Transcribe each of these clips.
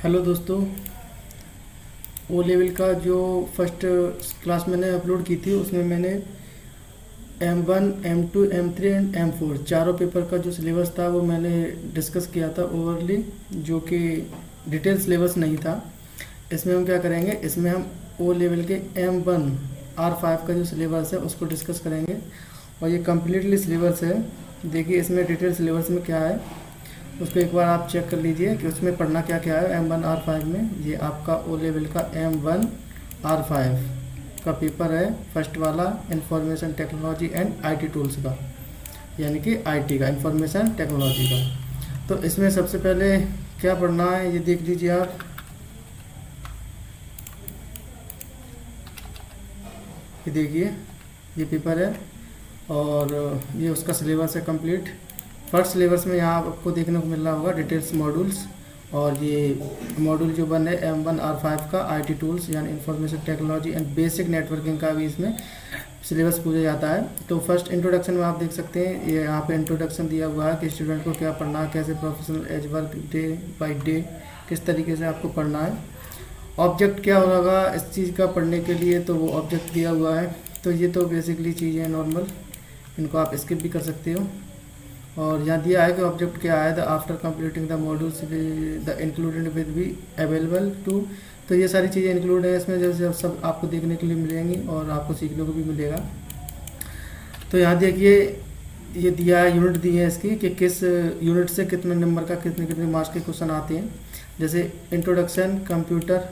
Hello दोस्तों। O level का जो फर्स्ट क्लास मैंने अपलोड की थी उसमें मैंने M1, M2, M3 and M4 चारों पेपर का जो सिलेबस था वो मैंने डिस्कस किया था ओवरली, जो कि डिटेल सिलेबस नहीं था। इसमें हम क्या करेंगे, इसमें हम ओ लेवल के M1 R5 का जो सिलेबस है उसको डिस्कस करेंगे और ये कम्प्लीटली सिलेबस है। देखिए इसमें डिटेल सिलेबस में क्या है उसको एक बार आप चेक कर लीजिए कि उसमें पढ़ना क्या क्या है। M1 R5 में ये आपका ओ लेवल का M1 R5 का पेपर है, फर्स्ट वाला information technology and IT tools का, यानी कि आईटी का, इंफॉर्मेशन टेक्नोलॉजी का। तो इसमें सबसे पहले क्या पढ़ना है ये देख लीजिए आप। ये देखिए ये पेपर है और ये उसका सिलेबस है कंप्लीट। फर्स्ट सिलेबस में यहाँ आपको देखने को मिल रहा होगा डिटेल्स मॉड्यूल्स, और ये मॉड्यूल जो बन है M1 R5 का आईटी टूल्स यानी information technology and basic networking का भी इसमें सिलेबस पूछा जाता है। तो फर्स्ट इंट्रोडक्शन में आप देख सकते हैं ये यहाँ पे इंट्रोडक्शन दिया हुआ है कि स्टूडेंट को क्या पढ़ना है, कैसे professional as work day by day किस तरीके से आपको पढ़ना है। ऑब्जेक्ट क्या होगा इस चीज़ का पढ़ने के लिए, तो वो ऑब्जेक्ट दिया हुआ है। तो ये तो बेसिकली चीज़ें नॉर्मल, इनको आप स्किप भी कर सकते हो। और यहाँ दिया है कि ऑब्जेक्ट क्या है, the after completing the modules the included with be available to. तो ये सारी चीज़ें इंक्लूड है इसमें, जैसे सब आपको देखने के लिए मिलेंगी और आपको सीखने को भी मिलेगा। तो यहाँ देखिए ये दिया है, यूनिट दी है इसकी कि किस यूनिट से कितने नंबर का कितने कितने मार्क्स के क्वेश्चन आते हैं। जैसे इंट्रोडक्शन कंप्यूटर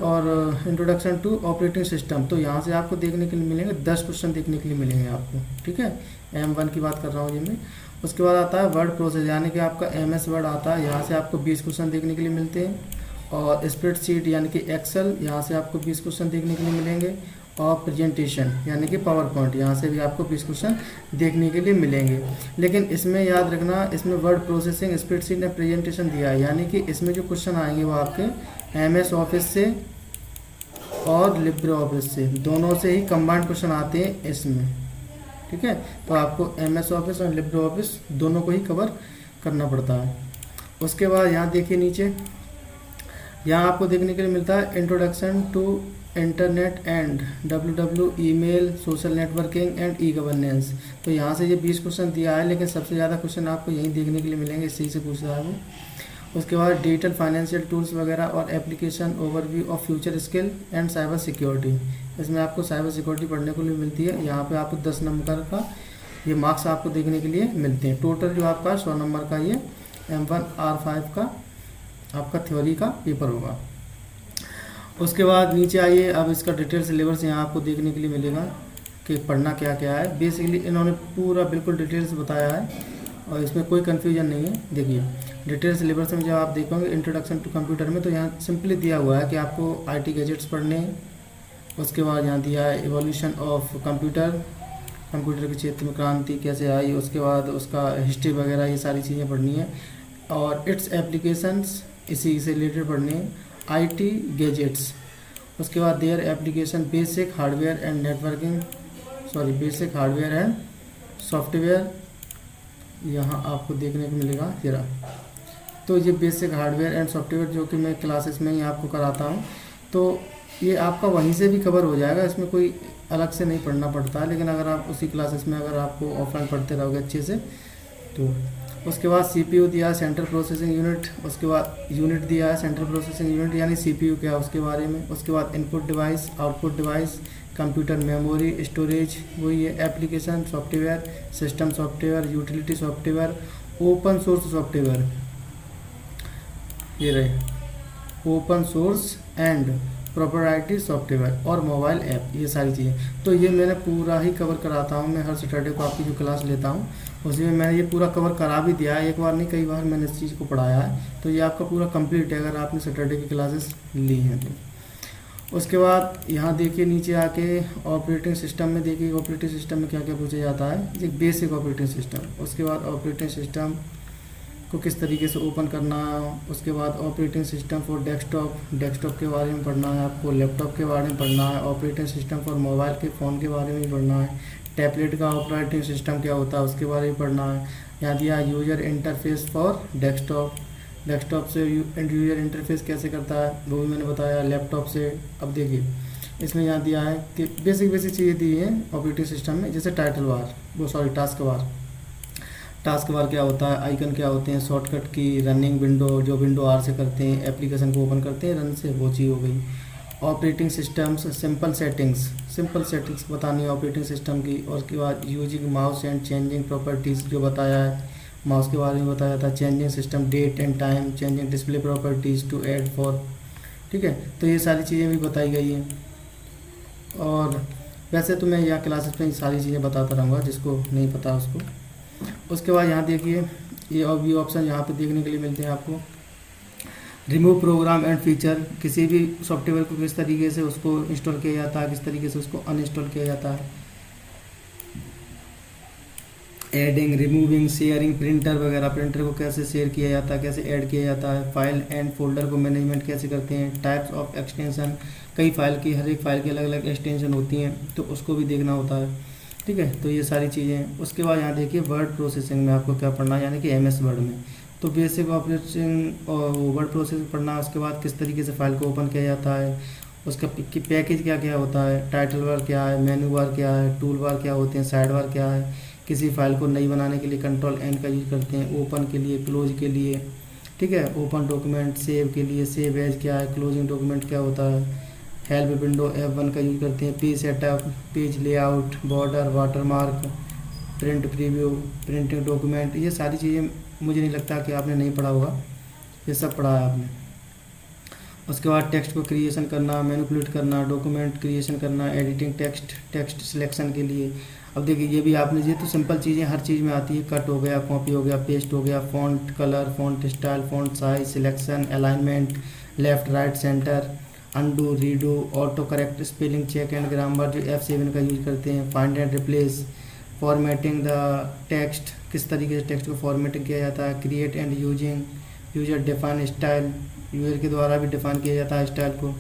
और इंट्रोडक्शन टू ऑपरेटिंग सिस्टम। तो यहाँ से आपको देखने के लिए मिलेंगे 10 क्वेश्चन देखने के लिए मिलेंगे आपको, ठीक है। M1 की बात कर रहा हूँ जी मैं। उसके बाद आता है वर्ड प्रोसेस, यानी कि आपका MS वर्ड आता है, यहाँ से आपको 20 क्वेश्चन देखने के लिए मिलते हैं। और स्प्रेडशीट यानी कि एक्सेल, यहाँ से आपको 20 क्वेश्चन देखने के लिए मिलेंगे। और प्रेजेंटेशन यानी कि पावर पॉइंट, यहाँ से भी आपको 20 क्वेश्चन देखने के लिए मिलेंगे। लेकिन इसमें याद रखना, इसमें वर्ड प्रोसेसिंग, स्प्रेडशीट ने प्रेजेंटेशन दिया है, यानी कि इसमें जो क्वेश्चन आएंगे वो आपके MS ऑफिस से और लिब्रे ऑफिस से, दोनों से ही कंबाइंड क्वेश्चन आते हैं इसमें, ठीक है। तो आपको MS ऑफिस और लिब्रे ऑफिस दोनों को ही कवर करना पड़ता है। उसके बाद यहाँ देखिए नीचे, यहाँ आपको देखने के लिए मिलता है introduction to internet and WW email social networking and e governance. तो यहाँ से ये 20 क्वेश्चन दिया है, लेकिन सबसे ज़्यादा क्वेश्चन आपको यहीं देखने के लिए मिलेंगे, इसी से पूछ रहा है वो। उसके बाद डिजिटल फाइनेंशियल टूल्स वगैरह और application overview of future skill and cyber security. इसमें आपको साइबर सिक्योरिटी पढ़ने को लिए मिलती है। यहाँ पे आपको 10 नंबर का ये मार्क्स आपको देखने के लिए मिलते हैं। टोटल जो आपका 100 नंबर का ये M1 R5 का आपका थ्योरी का पेपर होगा। उसके बाद नीचे आइए, अब इसका डिटेल सिलेबस यहाँ आपको देखने के लिए मिलेगा कि पढ़ना क्या क्या है। बेसिकली इन्होंने पूरा बिल्कुल डिटेल्स बताया है और इसमें कोई कन्फ्यूजन नहीं है। देखिए डिटेल सिलेबस में जब आप देखोगे इंट्रोडक्शन टू कंप्यूटर में, तो यहाँ सिंपली दिया हुआ है कि आपको IT गैजेट्स पढ़ने हैं। उसके बाद यहाँ दिया है इवोल्यूशन ऑफ कंप्यूटर के क्षेत्र में क्रांति कैसे आई, उसके बाद उसका हिस्ट्री वगैरह ये सारी चीज़ें पढ़नी है। और इट्स एप्लीकेशंस इसी से रिलेटेड पढ़नी है। IT गैजेट्स, उसके बाद their application basic hardware and basic hardware and software, यहाँ आपको देखने को मिलेगा जरा। तो ये बेसिक हार्डवेयर एंड सॉफ्टवेयर जो कि मैं क्लासेस में ही आपको कराता हूँ, तो ये आपका वहीं से भी कवर हो जाएगा, इसमें कोई अलग से नहीं पढ़ना पड़ता है। लेकिन अगर आप उसी क्लासेस में अगर आपको ऑफलाइन पढ़ते रहोगे अच्छे से तो। उसके बाद CPU दिया है सेंट्रल प्रोसेसिंग यूनिट, उसके बाद यूनिट दिया है सेंट्रल प्रोसेसिंग यूनिट यानी CPU क्या है उसके बारे में। उसके बाद input device, output device, computer memory, storage, वही है application software, system software, utility software, open source software, ये रहे open source and proprietary software और मोबाइल ऐप, ये सारी चीज़ें। तो ये मैंने पूरा ही कवर कराता हूँ, मैं हर सैटरडे को आपकी जो क्लास लेता हूँ उसी में मैंने ये पूरा कवर करा भी दिया है। एक बार नहीं कई बार मैंने इस चीज़ को पढ़ाया है। तो ये आपका पूरा कंप्लीट है अगर आपने सैटरडे की क्लासेस ली हैं तो। उसके बाद यहाँ देखिए नीचे आके ऑपरेटिंग सिस्टम में देखिए, ऑपरेटिंग सिस्टम में क्या क्या पूछा जाता है। एक बेसिक ऑपरेटिंग सिस्टम, उसके बाद ऑपरेटिंग सिस्टम को किस तरीके से ओपन करना है। उसके बाद ऑपरेटिंग सिस्टम फॉर डेस्कटॉप के बारे में पढ़ना है आपको, लैपटॉप के बारे में पढ़ना है, ऑपरेटिंग सिस्टम फॉर मोबाइल के फ़ोन के बारे में पढ़ना है, टैबलेट का ऑपरेटिंग सिस्टम क्या होता है उसके बारे में पढ़ना है। यहाँ दिया user interface for desktop, desktop से एंड यूजर इंटरफेस कैसे करता है वो भी मैंने बताया, लैपटॉप से। अब देखिए इसमें यहाँ दिया है कि बेसिक बेसिक चीज़ें दी हैं ऑपरेटिंग सिस्टम में, जैसे टाइटल बार, वो sorry task bar. Task bar क्या होता है, आइकन क्या होते हैं, शॉर्टकट की, रनिंग विंडो जो विंडो आर से करते हैं, एप्लीकेशन को ओपन करते हैं रन से, वो चीज़ हो गई। ऑपरेटिंग सिस्टम्स, सिंपल सेटिंग्स बतानी है ऑपरेटिंग सिस्टम की। और उसके बाद using mouse and changing properties जो बताया है, माउस के बारे में बताया था। Changing system date and time, changing display properties to add for, ठीक है। तो ये सारी चीज़ें भी बताई गई हैं। और वैसे तो मैं यहाँ क्लासेस में सारी चीज़ें बताता रहूँगा, जिसको नहीं पता उसको। उसके बाद यहाँ देखिए ये और भी ऑप्शन यहाँ पे देखने के लिए मिलते हैं आपको। रिमूव प्रोग्राम एंड फीचर, किसी भी सॉफ्टवेयर को किस तरीके से उसको इंस्टॉल किया जाता है, किस तरीके से उसको अनइंस्टॉल किया जाता है। एडिंग, रिमूविंग, शेयरिंग, प्रिंटर वगैरह, प्रिंटर को कैसे शेयर किया जाता है, कैसे ऐड किया जाता है। फाइल एंड फोल्डर को मैनेजमेंट कैसे करते हैं। टाइप्स ऑफ एक्सटेंशन, कई फाइल की, हर एक फाइल की अलग अलग एक्सटेंशन होती हैं, तो उसको भी देखना होता है, ठीक है। तो ये सारी चीज़ें। उसके बाद यहाँ देखिए वर्ड प्रोसेसिंग में आपको क्या पढ़ना है, यानी कि MS वर्ड में। तो बेसिक ऑपरेटिंग वर्ड प्रोसेसिंग पढ़ना है। उसके बाद किस तरीके से फाइल को ओपन किया जाता है, उसका पैकेज क्या क्या होता है, टाइटल बार क्या है, मेनू बार क्या है, टूल बार क्या होते हैं, साइड बार क्या है। किसी फाइल को नई बनाने के लिए Ctrl+N का यूज करते हैं, ओपन के लिए, क्लोज के लिए, ठीक है। ओपन डॉक्यूमेंट, सेव के लिए, सेव एज क्या है, क्लोजिंग डॉक्यूमेंट क्या होता है। हेल्प विंडो F1 का यूज करते हैं। Page setup, page layout, border, watermark, print preview, printing document, ये सारी चीज़ें मुझे नहीं लगता कि आपने नहीं पढ़ा होगा, ये सब पढ़ा है आपने। उसके बाद टेक्स्ट को क्रिएशन करना, मैनिपुलेट करना, डॉक्यूमेंट क्रिएशन करना, एडिटिंग टेक्स्ट सिलेक्शन के लिए। अब देखिए ये भी आपने, ये तो सिंपल चीज़ें हर चीज़ में आती है। कट हो गया, कॉपी हो गया, पेस्ट हो गया, font colour, font style, font size, selection, alignment, left right centre, undo, redo, auto correct, spelling check and grammar जो F7 का यूज करते हैं, find and replace, formatting the text, किस तरीके से टेक्स्ट को फॉर्मेटिंग किया जाता है। Create and using, user define style, user के द्वारा भी डिफाइन किया जाता है स्टाइल को।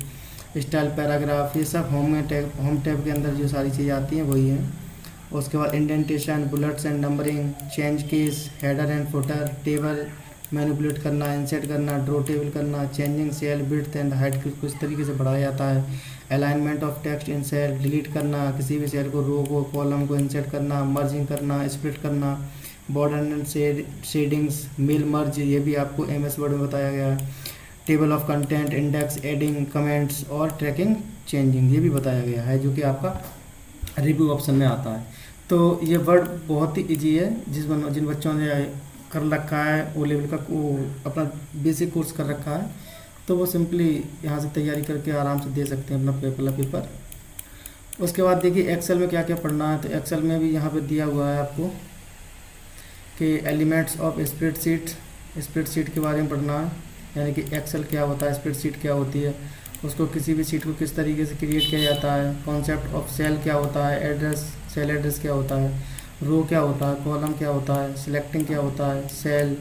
स्टाइल पैराग्राफ, ये सब होम टैब के अंदर जो सारी चीज़ें आती हैं वही हैं। उसके बाद indentation, bullets and numbering, change case, header and footer, table manipulate करना, इंसर्ट करना, ड्रॉ टेबल करना, changing cell width and height किस तरीके से बढ़ाया जाता है। Alignment of text in cell, delete करना, किसी भी सेल को, रो को, कॉलम को इंसर्ट करना, मर्जिंग करना, स्प्लिट करना, बॉर्डर एंड शेडिंग्स, मिल मर्ज, ये भी आपको MS वर्ड में बताया गया है। Table of content, index, adding, comments और ट्रैकिंग चेंजिंग, ये भी बताया गया है, जो कि आपका रिव्यू ऑप्शन में आता है। तो ये वर्ड बहुत ही ईजी है, जिन बच्चों ने कर रखा है ओ लेवल का, वो अपना बेसिक कोर्स कर रखा है, तो वो सिंपली यहाँ से तैयारी करके आराम से दे सकते हैं अपना पेपर। उसके बाद देखिए एक्सेल में क्या क्या पढ़ना है। तो एक्सेल में भी यहाँ पे दिया हुआ है आपको कि एलिमेंट्स ऑफ स्प्रेडशीट के बारे में पढ़ना है, यानी कि एक्सेल क्या होता है, स्प्रेडशीट क्या होती है, उसको किसी भी शीट को किस तरीके से क्रिएट किया जाता है। कॉन्सेप्ट ऑफ सेल क्या होता है, एड्रेस, सेल एड्रेस क्या होता है, रो क्या होता है, कॉलम क्या होता है, सिलेक्टिंग क्या होता है, सेल,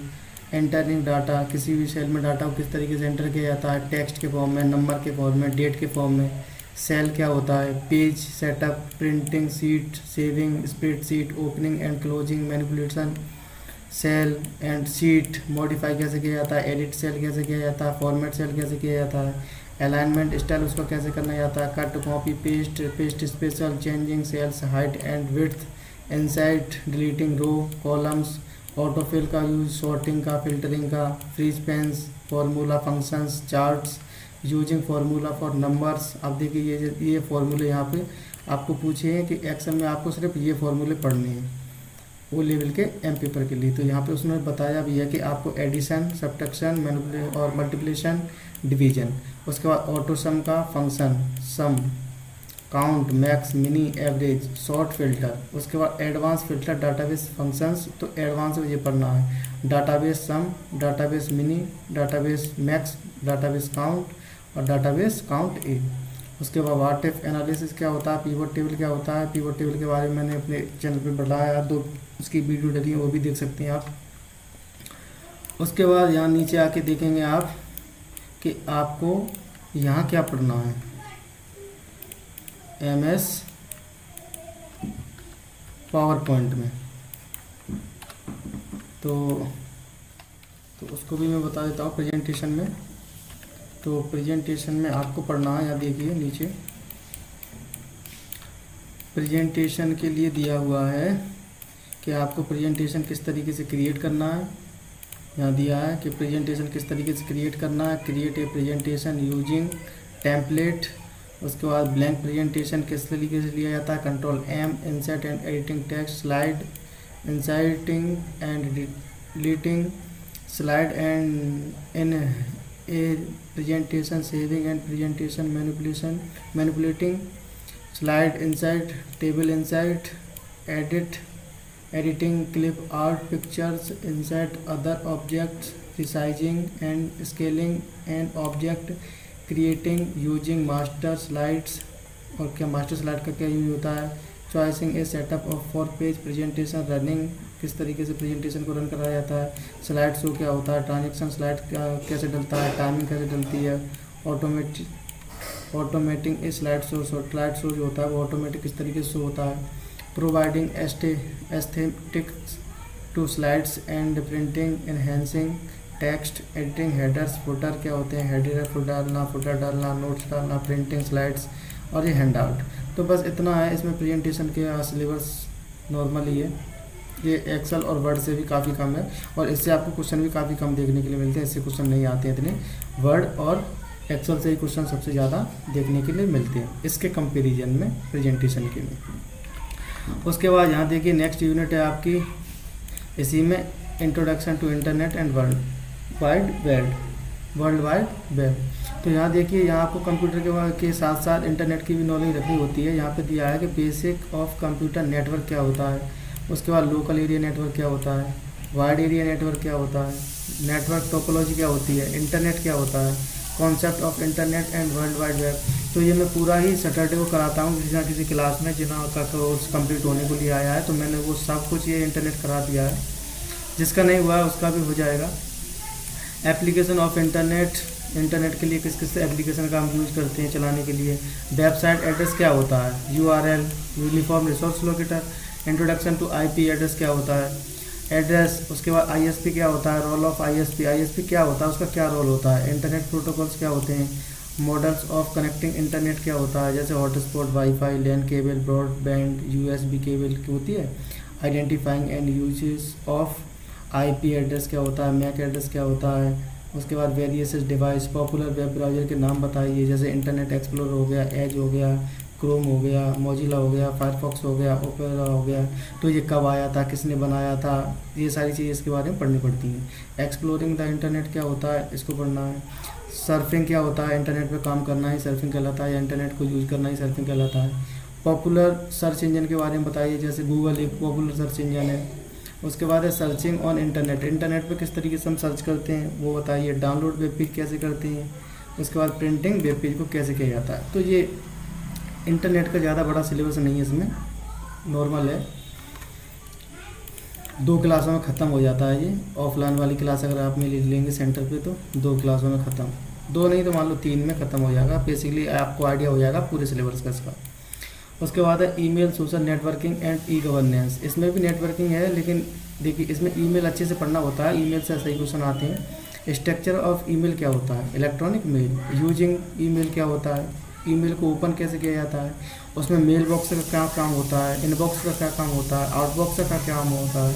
एंटरिंग डाटा, किसी भी सेल में डाटा को किस तरीके से एंटर किया जाता है, टेक्स्ट के फॉर्म में, नंबर के फॉर्म में, डेट के फॉर्म में। सेल क्या होता है, page setup, printing, sheet, saving, spreadsheet, opening and closing, manipulation, cell and sheet, modify कैसे किया जाता है, एडिट सेल कैसे किया जाता है, फॉर्मेट सेल कैसे किया जाता है, अलाइनमेंट स्टाइल उसको कैसे करना जाता है, cut, copy, paste special, changing cells height and width, insert, deleting row, columns, autofill का यूज, सॉर्टिंग का, फिल्टरिंग का, freeze panes, formula functions, charts, using formula for numbers. अब देखिए ये फार्मूले यहाँ पे आपको पूछे हैं कि एक्सेल में आपको सिर्फ ये फार्मूले पढ़ने हैं वो लेवल के पेपर के लिए। तो यहाँ पे उसने बताया भी है कि आपको एडिशन, सब्ट्रैक्शन और मल्टीप्लिकेशन, डिवीजन, उसके बाद ऑटो सम का function, sum, count, max, min, average, sort filter, उसके बाद एडवांस फिल्टर, डाटाबेस फंक्शंस। तो एडवांस में ये पढ़ना है, database sum, database min, database max, database count और डाटाबेस काउंट ए। उसके बाद व्हाट इफ एनालिसिस क्या होता है, पिवट टेबल क्या होता है। पिवट टेबल के बारे में मैंने अपने चैनल पे बताया, तो उसकी वीडियो डली है, वो भी देख सकते हैं आप। उसके बाद यहाँ नीचे आके देखेंगे आप कि आपको यहाँ क्या पढ़ना है, MS पावर पॉइंट में। तो तो उसको भी मैं बता देता हूँ प्रेजेंटेशन में। तो प्रेजेंटेशन में आपको पढ़ना है, यहाँ देखिए नीचे प्रेजेंटेशन के लिए दिया हुआ है कि आपको प्रेजेंटेशन किस तरीके से क्रिएट करना है। यहाँ दिया है कि प्रेजेंटेशन किस तरीके से क्रिएट करना है, create a presentation using template. उसके बाद ब्लैंक प्रेजेंटेशन किस तरीके से लिया जाता है, control M, insert and editing text, slide, inserting and deleting slide and in a presentation, saving and presentation manipulating slide, insert, table insert, edit, editing clip art, pictures, insert other objects, resizing and scaling an object, creating using master slides। और क्या master slide का क्या use होता है, choosing A setup of 4 page presentation, running किस तरीके से presentation को रन कराया जाता है, स्लाइड शो क्या होता है, ट्रांजेक्शन स्लाइड कैसे डलता है, टाइमिंग कैसे डलती है, ऑटोमेटिंग ए स्लाइड शो जो होता है वो ऑटोमेटिक किस तरीके से शो होता है, providing aesthetics to slides and printing, enhancing text, editing headers, footer क्या होते हैं, हेडर फुटर डालना, नोट्स डालना, प्रिंटिंग स्लाइड्स और ये हैंड आउट। तो बस इतना है इसमें प्रेजेंटेशन के सिलेबस नॉर्मल ही है। ये एक्सेल और वर्ड से भी काफ़ी कम है और इससे आपको क्वेश्चन भी काफ़ी कम देखने के लिए मिलते हैं, इससे क्वेश्चन नहीं आते हैं इतने। वर्ड और एक्सेल से ही क्वेश्चन सबसे ज़्यादा देखने के लिए मिलते हैं इसके कंपेरिजन में प्रेजेंटेशन के में। उसके बाद यहाँ देखिए नेक्स्ट यूनिट है आपकी, इसी में introduction to internet and world wide web. तो यहाँ देखिए, यहाँ आपको कंप्यूटर के साथ साथ इंटरनेट की भी नॉलेज रखनी होती है। यहाँ पे दिया है कि बेसिक ऑफ कंप्यूटर नेटवर्क क्या होता है, उसके बाद लोकल एरिया नेटवर्क क्या होता है, वाइड एरिया नेटवर्क क्या होता है, नेटवर्क टोपोलॉजी क्या होती है, इंटरनेट क्या होता है, concept of internet and world wide web. तो ये मैं पूरा ही सैटरडे को कराता हूँ किसी ना किसी क्लास में, जिन्हों का कोर्स कंप्लीट होने को लिए आया है, तो मैंने वो सब कुछ ये इंटरनेट करा दिया है। जिसका नहीं हुआ है उसका भी हो जाएगा। एप्लीकेशन ऑफ इंटरनेट के लिए किस किस एप्लीकेशन का हम यूज़ करते हैं चलाने के लिए, वेबसाइट एड्रेस क्या होता है, URL uniform resource locator, introduction to IP address क्या होता है, एड्रेस, उसके बाद ISP क्या होता है, रोल ऑफ ISP क्या होता है, उसका क्या रोल होता है, इंटरनेट प्रोटोकॉल्स क्या होते हैं, मॉडल्स ऑफ कनेक्टिंग इंटरनेट क्या होता है, जैसे hotspot, wifi, LAN cable, broadband, USB cable की होती है, identifying and uses of IP address क्या होता है, MAC एड्रेस क्या होता है, उसके बाद various device, popular web browser के नाम बताइए, जैसे इंटरनेट एक्सप्लोरर हो गया, एज हो गया, क्रोम हो गया, मोजिला हो गया, फायरफॉक्स हो गया, ओपेरा हो गया। तो ये कब आया था, किसने बनाया था, ये सारी चीज़ें इसके बारे में पढ़नी पड़ती हैं। एक्सप्लोरिंग द इंटरनेट क्या होता है, इसको पढ़ना है। सर्फिंग क्या होता है, इंटरनेट पे काम करना ही सर्फिंग कहलाता है, या इंटरनेट को यूज़ करना ही सर्फिंग कहलाता है। पॉपुलर सर्च इंजन के बारे में बताइए, जैसे गूगल एक पॉपुलर सर्च इंजन है। उसके बाद है सर्चिंग ऑन इंटरनेट पे किस तरीके से हम सर्च करते हैं वो बताइए। डाउनलोड वेब पेज कैसे करते हैं। उसके बाद प्रिंटिंग वेब पेज को कैसे किया जाता है। तो ये इंटरनेट का ज़्यादा बड़ा सिलेबस नहीं है, इसमें नॉर्मल है, 2 क्लासों में ख़त्म हो जाता है ये। ऑफलाइन वाली क्लास अगर आप में ले लेंगे सेंटर पे तो 2 क्लासों में ख़त्म, 2 नहीं तो मान लो 3 में ख़त्म हो जाएगा। बेसिकली आपको आइडिया हो जाएगा पूरे सिलेबस का इसका। उसके बाद है email, social networking and e-governance. इसमें भी नेटवर्किंग है, लेकिन देखिए इसमें ईमेल अच्छे से पढ़ना होता है, ईमेल से सही क्वेश्चन आते हैं। स्ट्रक्चर ऑफ ईमेल क्या होता है, इलेक्ट्रॉनिक मेल, यूजिंग ईमेल क्या होता है, ईमेल को ओपन कैसे किया जाता है, उसमें मेल बॉक्स का क्या काम होता है, इनबॉक्स का क्या काम होता है, आउटबॉक्स का क्या काम होता है,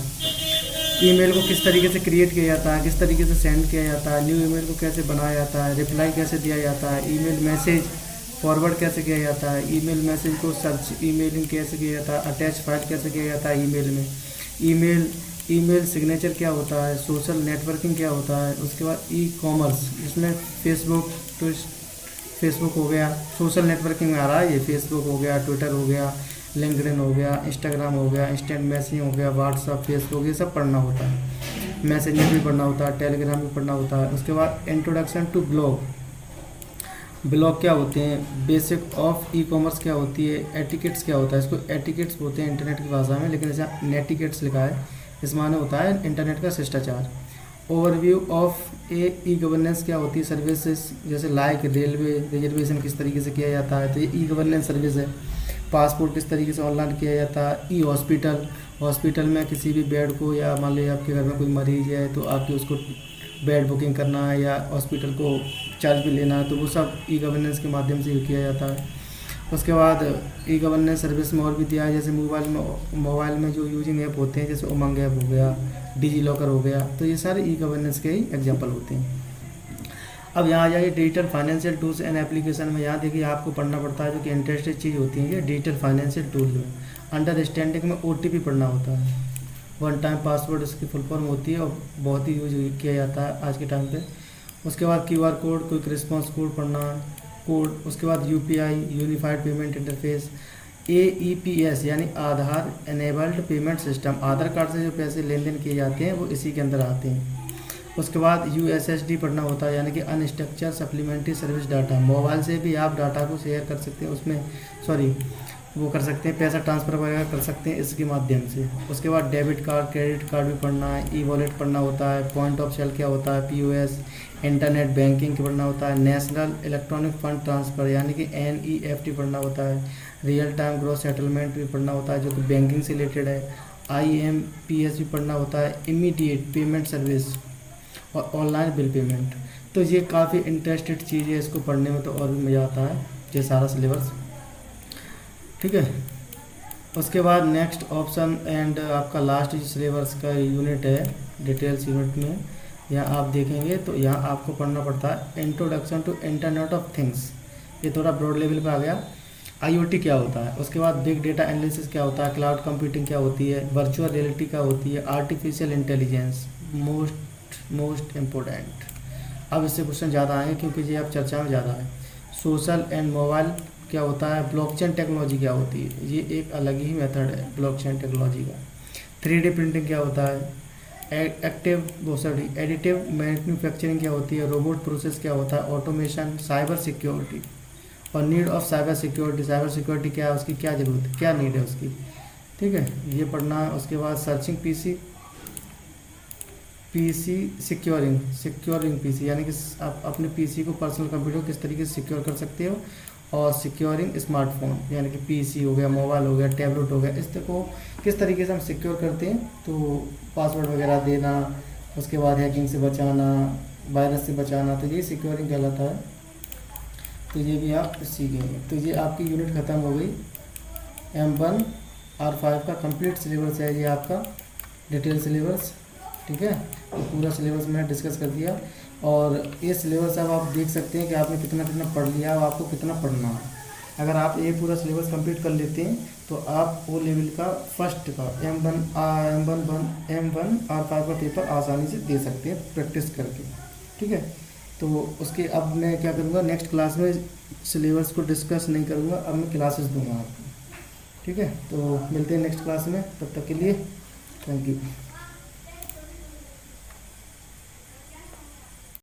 ईमेल को किस तरीके से क्रिएट किया जाता है, किस तरीके से सेंड किया जाता है, न्यू ईमेल को कैसे बनाया जाता है, रिप्लाई कैसे दिया जाता है, ईमेल मैसेज फॉरवर्ड कैसे किया जाता है, ईमेल मैसेज को सर्च ईमेलिंग कैसे किया जाता है, अटैच फाइल कैसे किया जाता है ईमेल में, ईमेल सिग्नेचर क्या होता है, सोशल नेटवर्किंग क्या होता है। उसके बाद E-कॉमर्स, इसमें फेसबुक हो गया, सोशल नेटवर्किंग में आ रहा है ये, फेसबुक हो गया, ट्विटर हो गया, लिंक्डइन हो गया, इंस्टाग्राम हो गया, इंस्टेंट मैसेजिंग हो गया, व्हाट्सअप, फेसबुक, ये सब पढ़ना होता है। मैसेजिंग भी पढ़ना होता है, टेलीग्राम भी पढ़ना होता है। उसके बाद इंट्रोडक्शन टू ब्लॉग क्या होते हैं, बेसिक ऑफ E-कॉमर्स क्या होती है, एटिकेट्स क्या होता है, इसको एटिकेट्स बोलते हैं इंटरनेट की भाषा में, लेकिन ऐसा नेटिकेट्स लिखा है, इस माने होता है इंटरनेट का शिष्टाचार। ओवरव्यू ऑफ E-गवर्नेंस क्या होती है, सर्विसेज, जैसे लाइक रेलवे रिजर्वेशन किस तरीके से किया जाता है, तो ये E-गवर्नेंस सर्विस है। पासपोर्ट किस तरीके से ऑनलाइन किया जाता है। हॉस्पिटल में किसी भी बेड को, या मान लीजिए आपके घर में कोई मरीज है तो आपकी उसको बेड बुकिंग करना है या हॉस्पिटल को चार्ज भी लेना है, तो वो सब ई गवर्नेंस के माध्यम से किया जाता है। उसके बाद ई गवर्नेंस सर्विस में और भी दिया है, जैसे मोबाइल में जो यूजिंग ऐप होते हैं, जैसे उमंग ऐप हो गया, डिजी लॉकर हो गया, तो ये सारे ई गवर्नेंस के ही एग्जाम्पल होते हैं। अब यहाँ आ जाइए digital financial tools and application में। यहाँ देखिए आपको पढ़ना पड़ता है जो कि इंटरेस्टेड चीज़ होती है, डिजिटल फाइनेंशियल टूल में अंडरस्टैंडिंग में OTP पढ़ना होता है, वन टाइम पासवर्ड इसकी फुल फॉर्म होती है और बहुत ही यूज किया जाता है आज के टाइम पे। उसके बाद QR code, quick response code पढ़ना है, कोड। उसके बाद UPI unified payment interface, AEPS यानी आधार एनेबल्ड पेमेंट सिस्टम, आधार कार्ड से जो पैसे लेन देन किए जाते हैं वो इसी के अंदर आते हैं। उसके बाद USSD पढ़ना होता है, यानी कि unstructured supplementary service data, mobile से भी आप डाटा को शेयर कर सकते हैं, उसमें वो कर सकते हैं, पैसा ट्रांसफ़र वगैरह कर सकते हैं इसके माध्यम से। उसके बाद डेबिट कार्ड, क्रेडिट कार्ड भी पढ़ना है, E-वॉलेट पढ़ना होता है, पॉइंट ऑफ सेल क्या होता है, POS, इंटरनेट बैंकिंग पढ़ना होता है, नेशनल इलेक्ट्रॉनिक फंड ट्रांसफ़र यानी कि NEFT पढ़ना होता है, रियल टाइम ग्रॉस सेटलमेंट भी पढ़ना होता है जो कि बैंकिंग से रिलेटेड है, IMPS भी पढ़ना होता है, इमीडिएट पेमेंट सर्विस और ऑनलाइन बिल पेमेंट। तो ये काफ़ी इंटरेस्टेड चीज़ है, इसको पढ़ने में तो और भी मज़ा आता है, ये सारा सिलेबस, ठीक है। उसके बाद नेक्स्ट ऑप्शन एंड आपका लास्ट जो सिलेबस का यूनिट है डिटेल्स यूनिट में, यहाँ आप देखेंगे तो यहाँ आपको पढ़ना पड़ता है introduction to internet of things, ये थोड़ा ब्रॉड लेवल पे आ गया। IoT क्या होता है, उसके बाद बिग डेटा एनालिसिस क्या होता है, क्लाउड कंप्यूटिंग क्या होती है, वर्चुअल रियलिटी क्या होती है, आर्टिफिशियल इंटेलिजेंस मोस्ट इम्पोर्टेंट। अब इससे क्वेश्चन ज़्यादा आएंगे क्योंकि ये अब चर्चा में ज़्यादा है। सोशल एंड मोबाइल क्या होता है, ब्लॉकचेन टेक्नोलॉजी क्या होती है, ये एक अलग ही मेथड है ब्लॉकचेन टेक्नोलॉजी का। 3D प्रिंटिंग क्या होता है, एडिटिव मैन्युफैक्चरिंग क्या होती है, रोबोट प्रोसेस क्या होता है, ऑटोमेशन, साइबर सिक्योरिटी और need of cyber security, cyber security क्या है, उसकी क्या ज़रूरत है, क्या नीड है उसकी, ठीक है, ये पढ़ना है। उसके बाद सर्चिंग पीसी सिक्योरिंग पीसी, यानी कि आप अपने पीसी को, पर्सनल कंप्यूटर को किस तरीके से सिक्योर कर सकते हो, और सिक्योरिंग स्मार्टफोन यानी कि पीसी हो गया, मोबाइल हो गया, टैबलेट हो गया, इस को किस तरीके से हम सिक्योर करते हैं, तो पासवर्ड वगैरह देना, उसके बाद हैकिंग से बचाना, वायरस से बचाना, तो ये सिक्योरिंग कहलाता है। तो ये भी आप सीखेंगे। तो ये आपकी यूनिट ख़त्म हो गई। M1 R5 का कंप्लीट सिलेबस है ये आपका, डिटेल सिलेबस, ठीक है। तो पूरा सिलेबस मैंने डिस्कस कर दिया, और ये सिलेबस अब आप देख सकते हैं कि आपने कितना कितना पढ़ लिया और आपको कितना पढ़ना है। अगर आप ये पूरा सिलेबस कंप्लीट कर लेते हैं तो आप O लेवल का फर्स्ट का M1 R5 का पेपर आसानी से दे सकते हैं प्रैक्टिस करके, ठीक है। तो उसके अब मैं क्या करूँगा, नेक्स्ट क्लास में सिलेबस को डिस्कस नहीं करूँगा, अब मैं क्लासेस दूँगा आपको, ठीक है। तो मिलते हैं नेक्स्ट क्लास में, तब तक के लिए थैंक यू।